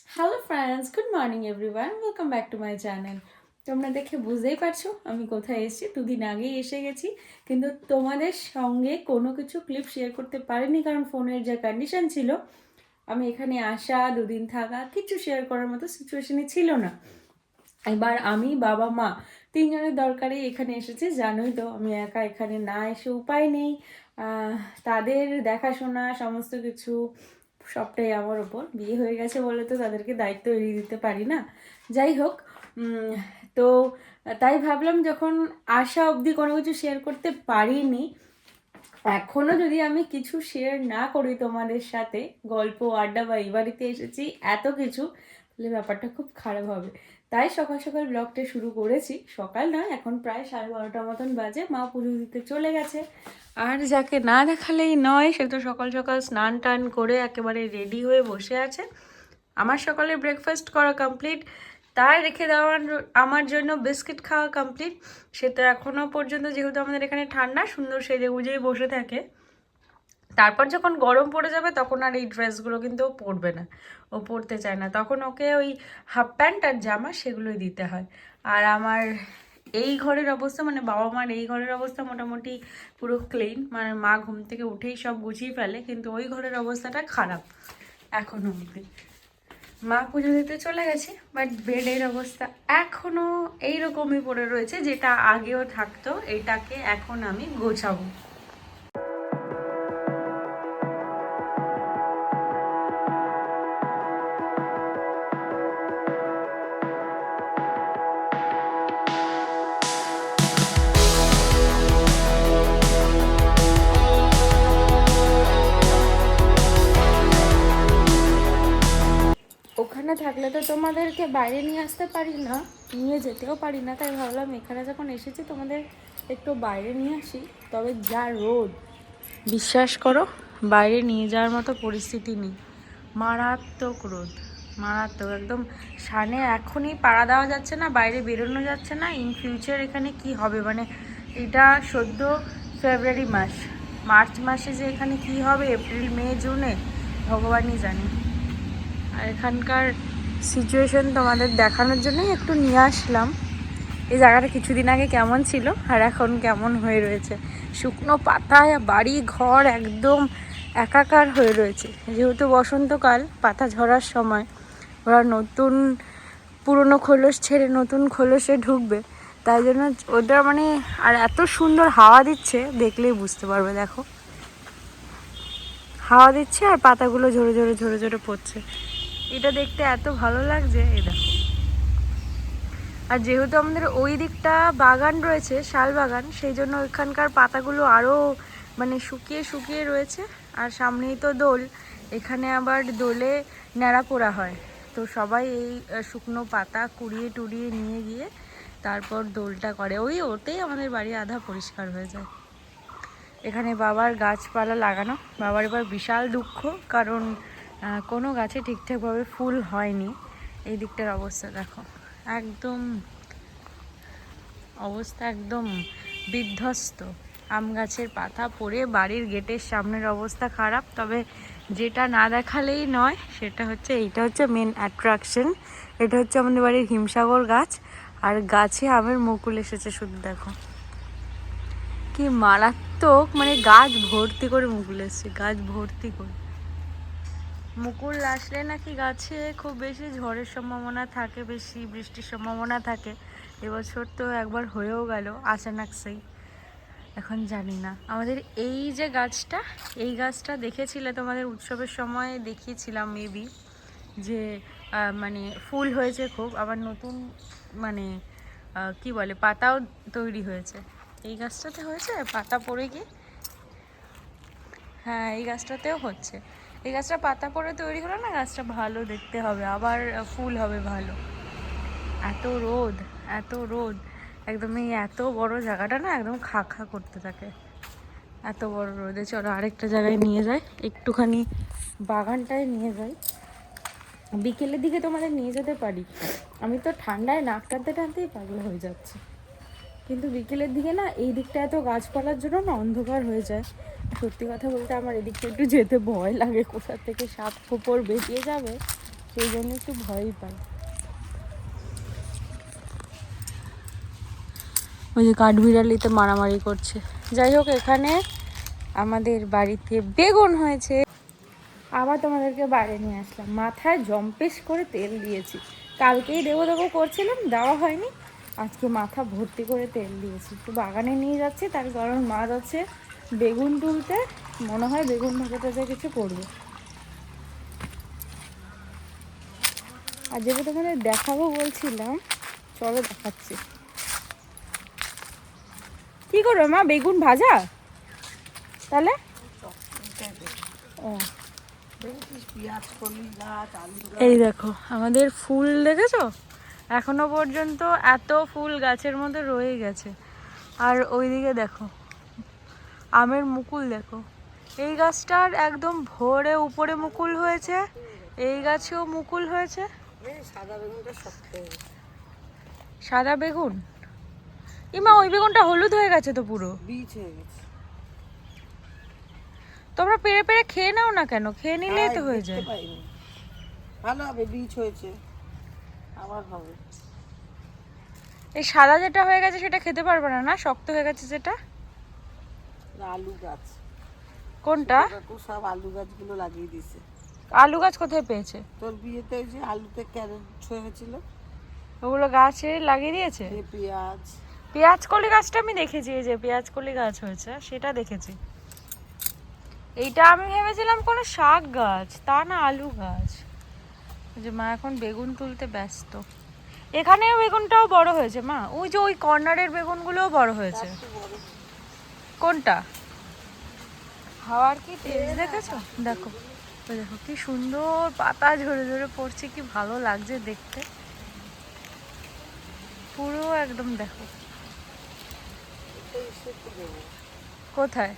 Hello friends, good morning everyone, welcome back to my channel. তোমরা দেখে বুঝতেই পারছো আমি কোথায় এসেছি। দুদিন আগেই এসে গেছি, কিন্তু তোমাদের সঙ্গে কোনো কিছু ক্লিপ শেয়ার করতে পারিনি, কারণ ফোনের যে কন্ডিশন ছিল, আমি এখানে আসা দুদিন থাকা কিছু শেয়ার করার মতো সিচুয়েশনে ছিল না। এবার আমি বাবা মা তিনজনের দরকারে এখানে এসেছি। জানোই তো আমি একা এখানে না এসে উপায় নেই। তাদের দেখাশোনা সমস্ত কিছু সবটাই আমার ওপর। বিয়ে হয়ে গেছে বলে তো তাদেরকে দায়িত্ব এড়িয়ে দিতে পারি না। যাই হোক, তো তাই ভাবলাম যখন আসা অবধি কোনো কিছু শেয়ার করতে পারিনি, এখনো যদি আমি কিছু শেয়ার না করি তোমাদের সাথে, গল্প আড্ডা বা এই বাড়িতে এসেছি এত কিছু, তাহলে ব্যাপারটা খুব খারাপ হবে। তাই সকাল সকাল ব্লগটা শুরু করেছি। সকাল না, এখন প্রায় 12:30 মতন বাজে। মা পুজো দিতে চলে গেছে। আর যাকে না দেখালেই নয়, সে তো সকাল সকাল স্নান টান করে একেবারে রেডি হয়ে বসে আছে। আমার সকালে ব্রেকফাস্ট করা কমপ্লিট, তার রেখে দেওয়ার আমার জন্য বিস্কিট খাওয়া কমপ্লিট। সে তো এখনও পর্যন্ত, যেহেতু আমাদের এখানে ঠান্ডা, সুন্দর সেজে গুজেই বসে থাকে। তারপর যখন গরম পড়ে যাবে তখন আর এই ড্রেসগুলো কিন্তু ও পরবে না, ও পরতে চায় না। তখন ওকে ওই হাফ প্যান্ট আর জামা সেগুলোই দিতে হয়। আর আমার এই ঘরের অবস্থা, মানে বাবা মার এই ঘরের অবস্থা মোটামুটি পুরো ক্লিন, মানে মা ঘুম থেকে উঠেই সব গুছিয়ে ফেলে, কিন্তু ওই ঘরের অবস্থাটা খারাপ এখনো অবধি। মা পুজো দিতে চলে গেছে, বাট বেডের অবস্থা এখনো এইরকমই পড়ে রয়েছে, যেটা আগেও থাকতো। এটাকে এখন আমি গোছাবো। ওখানে থাকলে তো তোমাদেরকে বাইরে নিয়ে আসতে পারি না, নিয়ে যেতেও পারি না। তাই ভাবলাম এখানে যখন এসেছি তোমাদের একটু বাইরে নিয়ে আসি। তবে যা রোদ, বিশ্বাস করো বাইরে নিয়ে যাওয়ার মতো পরিস্থিতি নেই। মারাত্মক রোদ, মারাত্মক একদম। সামনে এখনই পাড়া দেওয়া যাচ্ছে না, বাইরে বেরোনো যাচ্ছে না। ইন ফিউচার এখানে কি হবে, মানে এটা সদ্য ফেব্রুয়ারি মাস, মার্চ মাসে যে এখানে কি হবে, এপ্রিল মে জুনে ভগবানই জানে। আর এখানকার সিচুয়েশন তোমাদের দেখানোর জন্যই একটু নিয়ে আসলাম। এই জায়গাটা কিছুদিন আগে কেমন ছিল আর এখন কেমন হয়ে রয়েছে। শুকনো পাতায় বাড়ি ঘর একদম একাকার হয়ে রয়েছে। যেহেতু বসন্তকাল, পাতা ঝরার সময়, ওরা নতুন পুরনো খোলস ছেড়ে নতুন খোলসে ঢুকবে, তাই জন্য ওটা মানে, আর এত সুন্দর হাওয়া দিচ্ছে, দেখলেই বুঝতে পারবে। দেখো হাওয়া দিচ্ছে আর পাতাগুলো ঝরে ঝরে ঝরে ঝরে পড়ছে। এটা দেখতে এত ভালো লাগছে। এই দেখো, আর যেহেতু আমাদের ওই দিকটা বাগান রয়েছে, শাল বাগান, সেই জন্য ওইখানকার পাতাগুলো আরও মানে শুকিয়ে শুকিয়ে রয়েছে। আর সামনেই তো দোল, এখানে আবার দোলে ন্যাড়া পোড়া হয়। তো সবাই এই শুকনো পাতা কুড়িয়ে টুড়িয়ে নিয়ে গিয়ে তারপর দোলটা করে। ওতেই আমাদের বাড়ি আধা পরিষ্কার হয়ে যায়। এখানে বাবার গাছপালা লাগানো, বাবার এবার বিশাল দুঃখ, কারণ কোনো গাছে ঠিকঠাকভাবে ফুল হয়নি। এই দিকটার অবস্থা দেখো, একদম অবস্থা একদম বিধ্বস্ত। আম গাছের পাতা পড়ে বাড়ির গেটের সামনের অবস্থা খারাপ। তবে যেটা না দেখালেই নয়, সেটা হচ্ছে এইটা হচ্ছে মেন অ্যাট্রাকশন। এটা হচ্ছে আমাদের বাড়ির হিমসাগর গাছ, আর গাছে আমের মুকুল এসেছে। শুধু দেখো কি মারাত্মক, মানে গাছ ভর্তি করে মুকুল এসছে, গাছ ভর্তি করে মুকুল আসলে নাকি গাছে খুব বেশি ঝড়ের সম্ভাবনা থাকে, বেশি বৃষ্টির সম্ভাবনা থাকে। এবছর তো একবার হয়েও গেল আচানাকসেই। এখন জানি না। আমাদের এই যে গাছটা, এই গাছটা দেখেছিলে তোমাদের উৎসবের সময় দেখিয়েছিলাম মেবি, যে মানে ফুল হয়েছে খুব, আবার নতুন মানে কি বলে পাতাও তৈরি হয়েছে। এই গাছটাতে হয়েছে পাতা পড়ে গিয়ে, হ্যাঁ এই গাছটাতেও হচ্ছে। এই গাছটা পাতা পড়ে তৈরি হলো না, গাছটা ভালো দেখতে হবে, আবার ফুল হবে ভালো। এত রোদ, এত রোদ, একদম এই এত বড় জায়গাটা না একদম খা খা করতে থাকে এত বড় রোদে। চলো আরেকটা জায়গায় নিয়ে যাই, একটুখানি বাগানটায় নিয়ে যাই। বিকেলের দিকে তোমাদের নিয়ে যেতে পারি, আমি তো ঠান্ডায় নাক টানতে টানতেই পাগল হয়ে যাচ্ছে। কিন্তু বিকেলের দিকে না এই দিকটা এত গাছপালার জন্য না অন্ধকার হয়ে যায়। সত্যি কথা বলতে আমার এদিকটা একটু যেতে ভয় লাগে, কোথা থেকে সাপ খোপর বেরিয়ে যাবে সেই জন্য একটু ভয়ই পাই। ওই যে কাঠবিড়ালিতে মারামারি করছে। যাই হোক, এখানে আমাদের বাড়িতে বেগুন হয়েছে। আবার তোমাদেরকে বাইরে নিয়ে আসলাম। মাথায় জম্পেশ করে তেল দিয়েছি। কালকেই দেবো দেবো করছিলাম, দেওয়া হয়নি। আজকে মাথা ভর্তি করে তেল দিয়েছি। একটু বাগানে নিয়ে যাচ্ছি, তার কারণ মা যাচ্ছে বেগুন তুলতে। মনে হয় বেগুন ভাজা টাজা কিছু করবে। আর যেটা তোমাদের দেখাবো বলছিলাম, চলো দেখাচ্ছি। কি করবে মা, বেগুন ভাজা? তাহলে ও, এই দেখো আমাদের ফুল দেখেছো? এখনো পর্যন্ত এত ফুল গাছের মধ্যে রয়ে গেছে। আর ওইদিকে দেখো আমের মুকুল দেখো। এই গাছটার একদম ভোরে উপরে মুকুল হয়েছে, এই গাছেও মুকুল হয়েছে। সাদা বেগুন? ইমা ওই বেগুনটা হলুদ হয়ে গেছে তো, পুরো বীজ হয়ে গেছে। তোমরা পেরে পেরে খেয়ে নাও না কেন? খেয়ে নিলেই তো হয়ে যায়। ভালো হবে, বীজ হয়েছে, আবার হবে। এই সাদা যেটা হয়ে গেছে সেটা খেতে পারবে না, না শক্ত হয়ে গেছে যেটা? আলু গাছ। কোনটা? সব আলু গাছগুলো লাগিয়ে দিয়েছে। আলু গাছ কোথায় পেয়েছে? তোর বিয়েতে যে আলুতে ক্যারেট হয়েছিল, ওগুলো গাছে লাগিয়ে দিয়েছে। পেঁয়াজ, পেঁয়াজ কলি গাছটা আমি দেখেছি, এই যে পেঁয়াজ কলি গাছ হয়েছে সেটা দেখেছি। এইটা আমি ভেবেছিলাম কোনো শাক গাছ, তা না আলু গাছ। যে মা এখন বেগুন তুলতে ব্যস্ত। এখানেও বেগুনটাও বড় হয়েছে মা, ওই যে ওই কর্নারের বেগুনগুলোও বড় হয়েছে। কোনটা? হাওয়ার কি তেজ দেখেছো? দেখো ওই দেখো কি সুন্দর পাতা ঝরে ঝরে পড়ছে, কি ভালো লাগছে দেখতে। পুরো একদম দেখো। কোথায়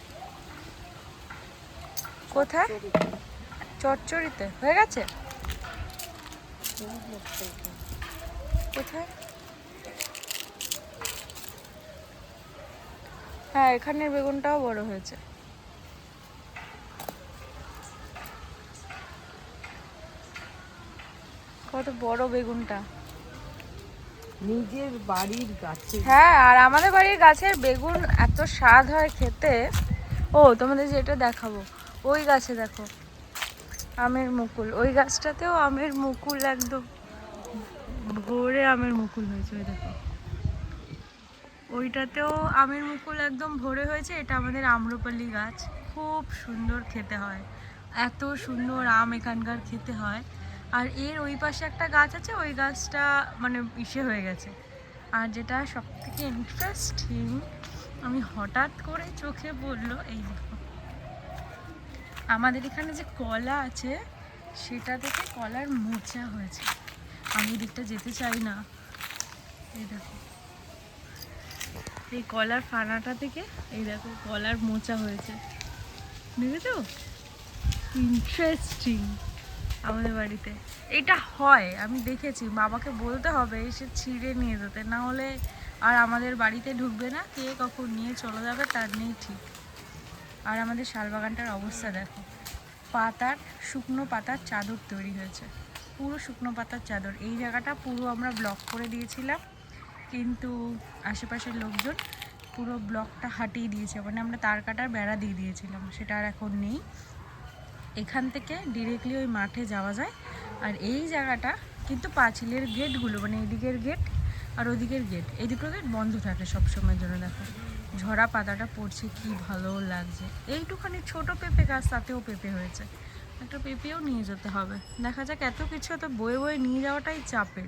কোথায়? চচ্চড়িতে হয়ে গেছে? কোথায়? হ্যাঁ, এখানের বেগুনটাও বড় হয়েছে। কত বড় বেগুনটা। নিজের বাড়ির গাছে। হ্যাঁ, আর আমাদের বাড়ির গাছের বেগুন এত স্বাদ হয় খেতে। ও তোমাদের যেটা দেখাবো, ওই গাছে দেখো আমের মুকুল। ওই গাছটাতেও আমের মুকুল, একদম ভরে আমের মুকুল হয়েছে। ওই দেখো ওইটাতেও আমের মুকুল একদম ভরে হয়েছে। এটা আমাদের আম্রপালি গাছ, খুব সুন্দর খেতে হয়। এত সুন্দর আম এখানকার খেতে হয়। আর এর ওই পাশে একটা গাছ আছে, ওই গাছটা মানে ইসে হয়ে গেছে। আর যেটা সব থেকে ইন্টারেস্টিং, আমি হঠাৎ করে চোখে পড়লো, এই দেখো আমাদের এখানে যে কলা আছে সেটা থেকে কলার মোচা হয়েছে। আমি দিকটা যেতে চাই না। এই দেখো এই কলার ফানাটা থেকে এই দেখো কলার মোচা হয়েছে, দেখেছো? ইন্টারেস্টিং। আমাদের বাড়িতে এটা হয়, আমি দেখেছি। বাবাকে বলতে হবে এসে ছিঁড়ে নিয়ে যেতে, না হলে আর আমাদের বাড়িতে ঢুকবে না। কে কখন নিয়ে চলে যাবে তার নেই ঠিক। আর আমাদের শালবাগানটার অবস্থা দেখো, পাতার শুকনো পাতার চাদর তৈরি হয়েছে, পুরো শুকনো পাতার চাদর। এই জায়গাটা পুরো আমরা ব্লক করে দিয়েছিলাম, কিন্তু আশেপাশের লোকজন পুরো ব্লকটা হাটিয়ে দিয়েছে। মানে আমরা তার কাটার বেড়া দিয়ে দিয়েছিলাম, সেটা আর এখন নেই। এখান থেকে ডিরেক্টলি ওই মাঠে যাওয়া যায়। আর এই জায়গাটা কিন্তু পাঁচিলের গেটগুলো, মানে এদিকের গেট আর ওদিকের গেট, এই দুটো গেট বন্ধ থাকে সবসময়ের জন্য। দেখো ঝরা পাতাটা পড়ছে, কি ভালো লাগছে। এইটুখানি ছোট পেঁপে গাছ, তাতেও পেঁপে হয়েছে। একটা পেঁপেও নিয়ে যেতে হবে। দেখা যাক, এত কিছু তো বয়ে বয়ে নিয়ে যাওয়াটাই চাপের।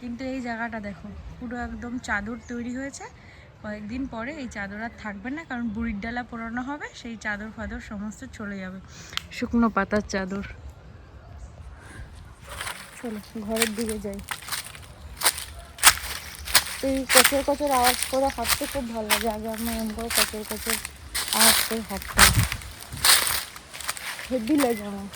কিন্তু এই জায়গাটা দেখো পুরো একদম চাদর তৈরি হয়েছে। কয়েকদিন পরে এই চাদর আর থাকবে না, কারণ বুড়ির ডালা পোড়ানো হবে, সেই চাদর ফাদর সমস্ত চলে যাবে, শুকনো পাতার চাদর। চলো ঘরের দিকে যাই। এই কচর কচর আওয়াজ করে হাঁটতে খুব ভালো লাগে। আগে আমি এমন করে কচর কচর আওয়াজ করে হাঁটতাম, হেভি লাগে আমার।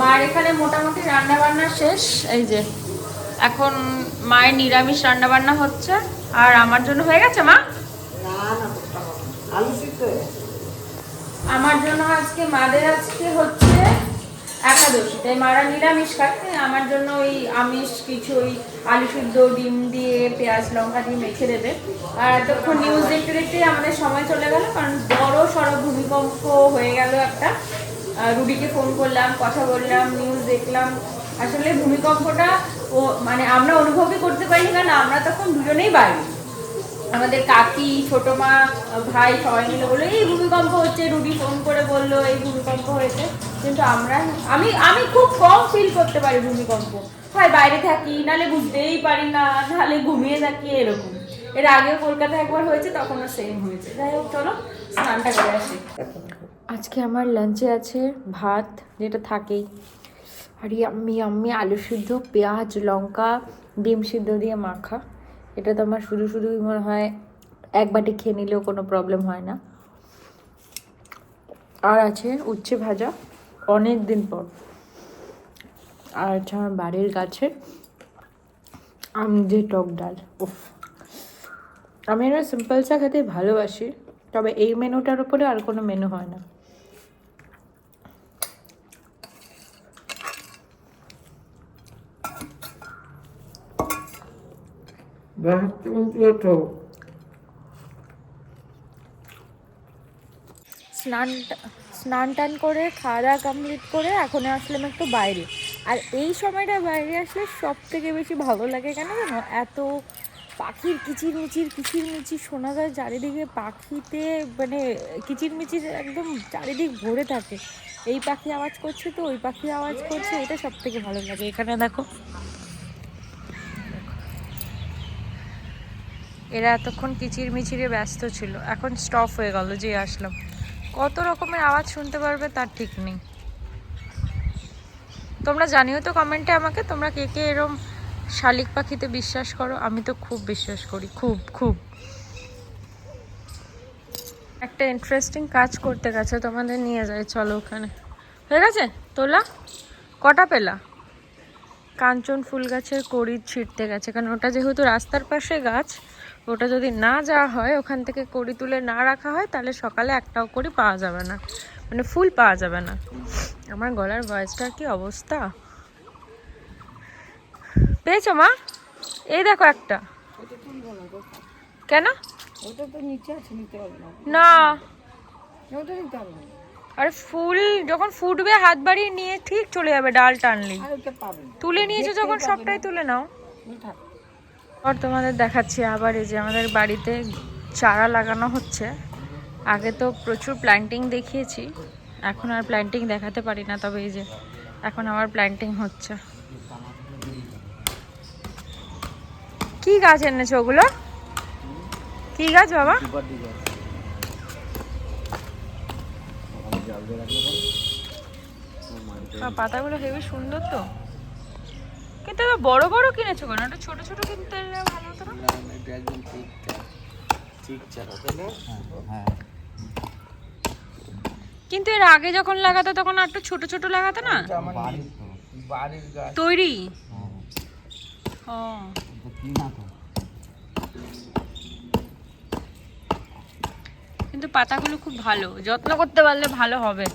মার এখানে মোটামুটি রান্না বান্না শেষ। এই যে এখন মায়ের নিরামিষ রান্না বান্না হচ্ছে, আর আমার জন্য হয়ে গেছে মা। না না, করতে হবে না। আলু সিদ্ধ হয়ে গেছে। আমার জন্য আজকে মাদের আজকে হচ্ছে একাদশী, তাই মারা নিরামিষ খায়। আমার জন্য ওই আমিষ কিছু ওই আলু সিদ্ধ ডিম দিয়ে পেঁয়াজ লঙ্কা দিয়ে মেখে দেবে। আর এতক্ষণ নিউজ দেখতে দেখতেই আমাদের সময় চলে গেল, কারণ বড় সড়ো ভূমিকম্প হয়ে গেল একটা। রুডিকে ফোন করলাম, কথা বললাম, নিউজ দেখলাম। আসলে ভূমিকম্পটা ও মানে আমরা অনুভবই করতে পারিনি, কারণ আমরা তখন দুজনেই বাইরে। আমাদের কাকি, ছোট মা, ভাই সবাই মিলে বললো এই ভূমিকম্প হচ্ছে, রুডি ফোন করে বললো এই ভূমিকম্প হয়েছে। কিন্তু আমি খুব কম ফিল করতে পারি ভূমিকম্প। হয় বাইরে থাকি, নাহলে বুঝতেই পারি না, নাহলে ঘুমিয়ে থাকি, এরকম। এর আগেও কলকাতায় একবার হয়েছে, তখনও সেম হয়েছে। যাই হোক, চলো স্নানটা করে আসি। আজকে আমার লাঞ্চে আছে ভাত, যেটা থাকেই, আর আমি আলু সিদ্ধ, পেঁয়াজ লঙ্কা ডিম সিদ্ধ দিয়ে মাখা। এটা তো আমার শুধুই মনে হয় এক বাটি খেয়ে নিলেও কোনো প্রবলেম হয় না। আর আছে উচ্ছে ভাজা অনেক দিন পর, আর আছে আমার বাড়ির গাছে যে টক ডাল। উফ, আমি এবার সিম্পল চা খেতে ভালোবাসি, তবে এই মেনুটার উপরে আর কোনো মেনু হয় না। স্নান টান করে খাওয়া দাওয়া কমপ্লিট করে এখন আসলাম একটু বাইরে। আর এই সময়টা বাইরে আসলে সব থেকে বেশি ভালো লাগে, কেন জানো? এত পাখির কিচিরমিচির শোনা যায় চারিদিকে। পাখিতে মানে কিচিরমিচির একদম চারিদিক ভরে থাকে। এই পাখি আওয়াজ করছে তো ওই পাখি আওয়াজ করছে, এটা সব থেকে ভালো লাগে। এখানে দেখো, এরা এতক্ষণ কিচিরমিচিরে ব্যস্ত ছিল, এখন স্টপ হয়ে গেল যে আসলাম। কত রকমের আওয়াজ শুনতে পারবে তার ঠিক নেই। তোমরা জানিও তো কমেন্টে আমাকে, তোমরা কে কে এরম শালিক পাখিতে বিশ্বাস করো। আমি তো খুব বিশ্বাস করি, খুব। একটা ইন্টারেস্টিং কাজ করতে গেছে, তোমাদের নিয়ে যাই, চলো ওখানে। হয়ে গেছে তোলা? কটা পেলা? কাঞ্চন ফুল গাছের কড়ি ছিঁড়তে গেছে, কারণ ওটা যেহেতু রাস্তার পাশে গাছ, ওটা যদি না যাওয়া হয়, ওখান থেকে কড়ি তুলে না রাখা হয়, তাহলে সকালে একটাও কড়ি পাওয়া যাবে না, মানে ফুল পাওয়া যাবে না। আমার গলার ভয়েসটার কি অবস্থা! পেয়েছো মা? এই দেখো একটা। ওটা তুলবো না গো। কেন? ওটা তো নিচে আছে, নিতে হবে না। না, ওটা নিতে হবে না। আরে ফুল যখন ফুটবে হাত বাড়িয়ে নিয়ে ঠিক চলে যাবে, ডাল টানলেই। আর ওটা পাবে না। তুলে নিয়েছো যখন, সবটাই তুলে নাও। থাক। আর তোমাদের দেখাচ্ছি আবার, এই যে আমাদের বাড়িতে চারা লাগানো হচ্ছে। আগে তো প্রচুর প্ল্যান্টিং দেখিয়েছি, এখন আর প্ল্যান্টিং দেখাতে পারি না, তবে এই যে এখন আবার প্ল্যান্টিং হচ্ছে। কি গাছ এনেছো ওগুলো? কি গাছ বাবা? পাতাগুলো হেবি সুন্দর তো, কিন্তু বড় বড় কিনেছো কেন? এটা ছোট ছোট কিনতে ভালো হতো না? কিন্তু এর আগে যখন লাগাতো তখন আর একটু ছোট ছোট লাগাতো না? তৈরি। কিন্তু পাতাগুলো খুব ভালো, যত্ন করতে পারলে ভালো হবে।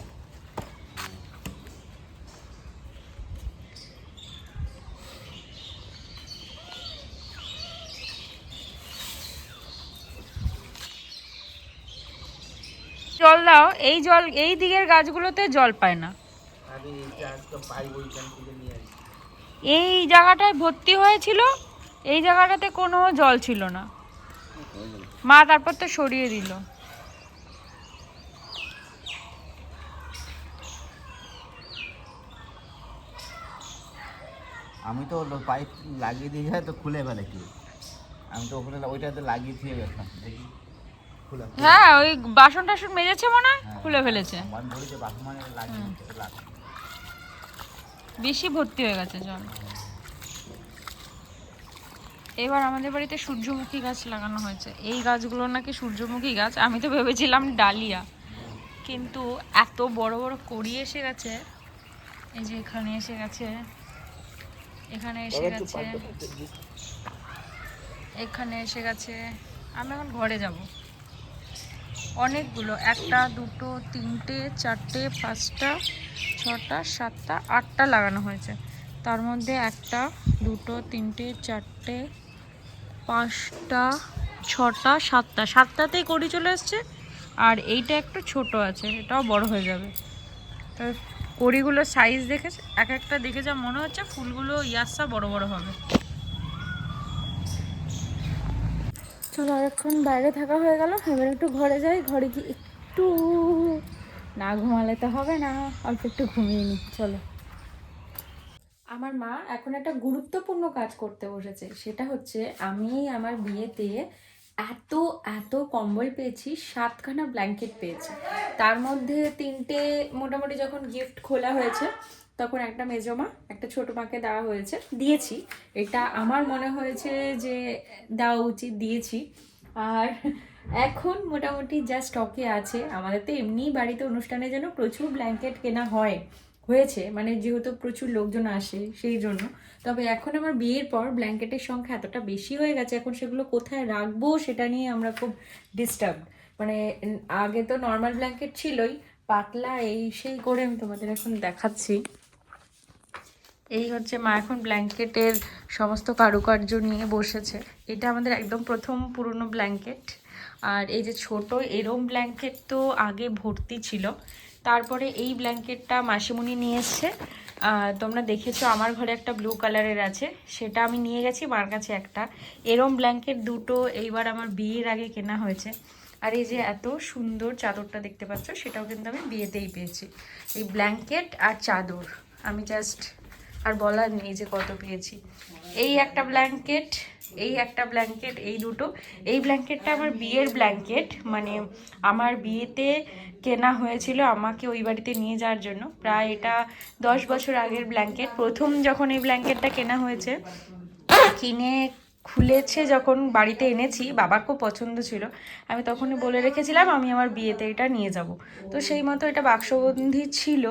জল দাও, এই দিকের গাছগুলোতে জল পায় না। এই জায়গাটায় ভর্তি হয়েছিল, এই জায়গাটাতে কোনো জল ছিল না, মা তারপর তো সরিয়ে দিল। আমি তো পাইপ লাগিয়ে দিয়ে যায় তো খুলে ফেলে কি, আমি তো ওখানে ওইটাতে লাগিয়ে দিয়ে গেছিলাম, দেখি খুলে। হ্যাঁ, ওই বাসন টাসন মেজেছে মনে হয়, খুলে ফেলেছে। আমি বলেছি বাসন মানে লাগিয়ে লাগে, বেশি ভর্তি হয়ে গেছে জল। এবার আমাদের বাড়িতে সূর্যমুখী গাছ লাগানো হয়েছে। এই গাছগুলো নাকি সূর্যমুখী গাছ, আমি তো ভেবেছিলাম ডালিয়া, কিন্তু এত বড় বড় কড়ি এসে গেছে, এই যে এখানে এসে গেছে, এখানে এসে গেছে, এখানে এসে গেছে। আমি এখন ঘরে যাব। অনেকগুলো, 1টা 2টো 3টে 4টে 5টা 6টা 7টা 8টা লাগানো হয়েছে। তার মধ্যে 1টা 2টো 3টে 4টে 5টা 6টা 7টাতেই কড়ি চলে এসছে। আর এইটা একটু ছোট আছে, এটাও বড় হয়ে যাবে। তো কড়িগুলোর সাইজ দেখে এক একটা দেখে যা মনে হচ্ছে ফুলগুলো ইয়াসা বড় বড় হবে। চলো অনেকক্ষণ বাইরে থাকা হয়ে গেল, এবার একটু ঘরে যাই। ঘরে গিয়ে একটু না ঘুমালে তো হবে না, অল্প একটু ঘুমিয়ে নিই। চলো। আমার মা এখন একটা গুরুত্বপূর্ণ কাজ করতে বসেছে, সেটা হচ্ছে আমি আমার বিয়েতে এত এত কম্বল পেয়েছি, 7খানা ব্ল্যাঙ্কেট পেয়েছি। তার মধ্যে 3টে মোটামুটি যখন গিফট খোলা হয়েছে তখন একটা মেজমা একটা ছোট মাকে দেওয়া হয়েছে, দিয়েছি। এটা আমার মনে হয়েছে যে দেওয়া উচিত, দিয়েছি। আর এখন মোটামুটি যা স্টকে আছে, আমাদের তো এমনিই বাড়িতে অনুষ্ঠানের জন্য প্রচুর ব্ল্যাঙ্কেট কেনা হয়েছে, মানে যেহেতু প্রচুর লোকজন আসে সেই জন্য। তবে এখন আমার বিয়ের পর ব্ল্যাঙ্কেটের সংখ্যা এতটা বেশি হয়ে গেছে, এখন সেগুলো কোথায় রাখবো সেটা নিয়ে আমরা খুব ডিস্টার্ব। মানে আগে তো নর্মাল ব্ল্যাঙ্কেট ছিলই, পাতলা এই সেই করে আমি তোমাদের এখন দেখাচ্ছি। এই হচ্ছে মা এখন ব্ল্যাঙ্কেটের সমস্ত কারুকার্য নিয়ে বসেছে। এটা আমাদের একদম প্রথম পুরনো ব্ল্যাঙ্কেট। আর এই যে ছোট এরম ব্ল্যাঙ্কেট তো আগে ভর্তি ছিল। তারপরে এই ব্ল্যাঙ্কেটটা মাসিমণি নিয়ে এসছে। তোমরা দেখেছো আমার ঘরে একটা ব্লু কালারের আছে, সেটা আমি নিয়ে গেছি মার কাছে একটা। এরম ব্ল্যাঙ্কেট 2টো এইবার আমার বিয়ের আগে কেনা হয়েছে। আর এই যে এত সুন্দর চাদরটা দেখতে পাচ্ছ, সেটাও কিন্তু আমি বিয়েতেই পেয়েছি। এই ব্ল্যাঙ্কেট আর চাদর আমি জাস্ট আর বলার নেই যে কত পেয়েছি। এই একটা ব্ল্যাঙ্কেট, এই একটা ব্ল্যাঙ্কেট, এই দুটো। এই ব্ল্যাঙ্কেটটা আমার বিয়ের ব্ল্যাঙ্কেট, মানে আমার বিয়েতে কেনা হয়েছিল আমাকে ওই বাড়িতে নিয়ে যাওয়ার জন্য। প্রায় এটা 10 বছর আগের ব্ল্যাঙ্কেট। প্রথম যখন এই ব্ল্যাঙ্কেটটা কেনা হয়েছে, কিনে খুলেছে যখন বাড়িতে এনেছি, বাবার খুব পছন্দ ছিল। আমি তখনই বলে রেখেছিলাম আমি আমার বিয়েতে এটা নিয়ে যাব। তো সেই মতো এটা বাক্সবন্দি ছিল।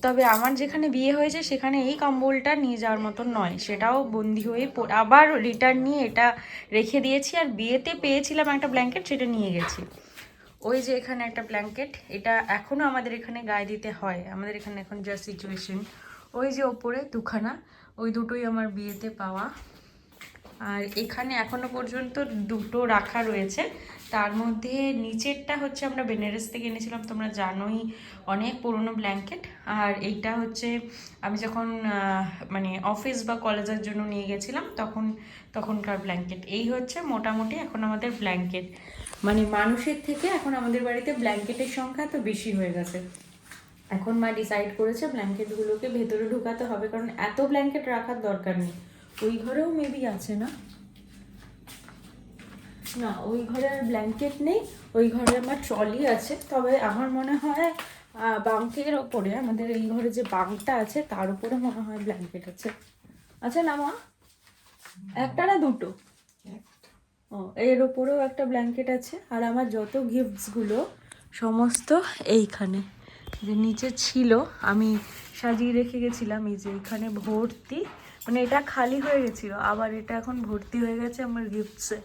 তবে আমার যেখানে বিয়ে হয়েছে সেখানে এই কম্বলটা নিয়ে যাওয়ার মতন নয়, সেটাও বন্দি হয়ে আবার রিটার্ন নিয়ে এটা রেখে দিয়েছি। আর বিয়েতে পেয়েছিলাম একটা ব্ল্যাঙ্কেট, সেটা নিয়ে গেছি। ওই যে এখানে একটা ব্ল্যাঙ্কেট, এটা এখনও আমাদের এখানে গায়ে দিতে হয়, আমাদের এখানে এখন যা সিচুয়েশন। ওই যে ওপরে 2খানা, ওই দুটোই আমার বিয়েতে পাওয়া। আর এখানে এখনো পর্যন্ত 2টো রাখা রয়েছে। তার মধ্যে নিচেরটা হচ্ছে আমরা বেনারস থেকে এনেছিলাম, তোমরা জানোই, অনেক পুরনো ব্ল্যাঙ্কেট। আর এইটা হচ্ছে আমি যখন মানে অফিস বা কলেজের জন্য নিয়ে গেছিলাম তখনকার ব্ল্যাঙ্কেট। এই হচ্ছে মোটামুটি এখন আমাদের ব্ল্যাঙ্কেট, মানে মানুষের থেকে এখন আমাদের বাড়িতে ব্ল্যাঙ্কেটের সংখ্যা তো বেশি হয়ে গেছে। এখন মা ডিসাইড করেছে ব্ল্যাঙ্কেটগুলোকে ভেতরে ঢুকাতে হবে, কারণ এত ব্ল্যাঙ্কেট রাখার দরকার নেই। ওই ঘরেও মেবি আছে না, না ওই ঘরে আর ব্ল্যাঙ্কেট নেই, ওই ঘরে আমার ট্রলি আছে। তবে আমার মনে হয় বাঙ্কের ওপরে, আমাদের এই ঘরে যে বাঙ্কটা আছে তার উপরে মনে হয় ব্ল্যাঙ্কেট আছে। আচ্ছা না মা, একটা না দুটো? ও, এর ওপরেও একটা ব্ল্যাঙ্কেট আছে। আর আমার যত গিফটসগুলো সমস্ত এইখানে, যে নিচে ছিল আমি সাজিয়ে রেখে গেছিলাম, এই যে এখানে ভর্তি। মানে এটা খালি হয়ে গেছিলো, আবার এটা এখন ভর্তি হয়ে গেছে আমার গিফটসে,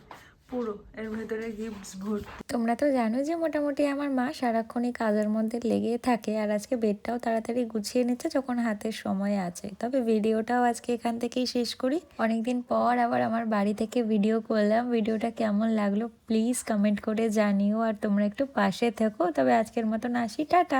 পুরো এর ভেতরে গিফটস ভর্তি। তোমরা তো জানো যে মোটামুটি আমার মা সারাক্ষণই কাজের মধ্যে লেগেই থাকে। আর আজকে বেডটাও তাড়াতাড়ি গুছিয়ে নিচ্ছে যখন হাতের সময় আছে। তবে ভিডিওটাও আজকে এখান থেকেই শেষ করি। অনেকদিন পর আবার আমার বাড়ি থেকে ভিডিও করলাম। ভিডিওটা কেমন লাগলো প্লিজ কমেন্ট করে জানিও, আর তোমরা একটু পাশে থেকো। তবে আজকের মতন আসি, টাটা।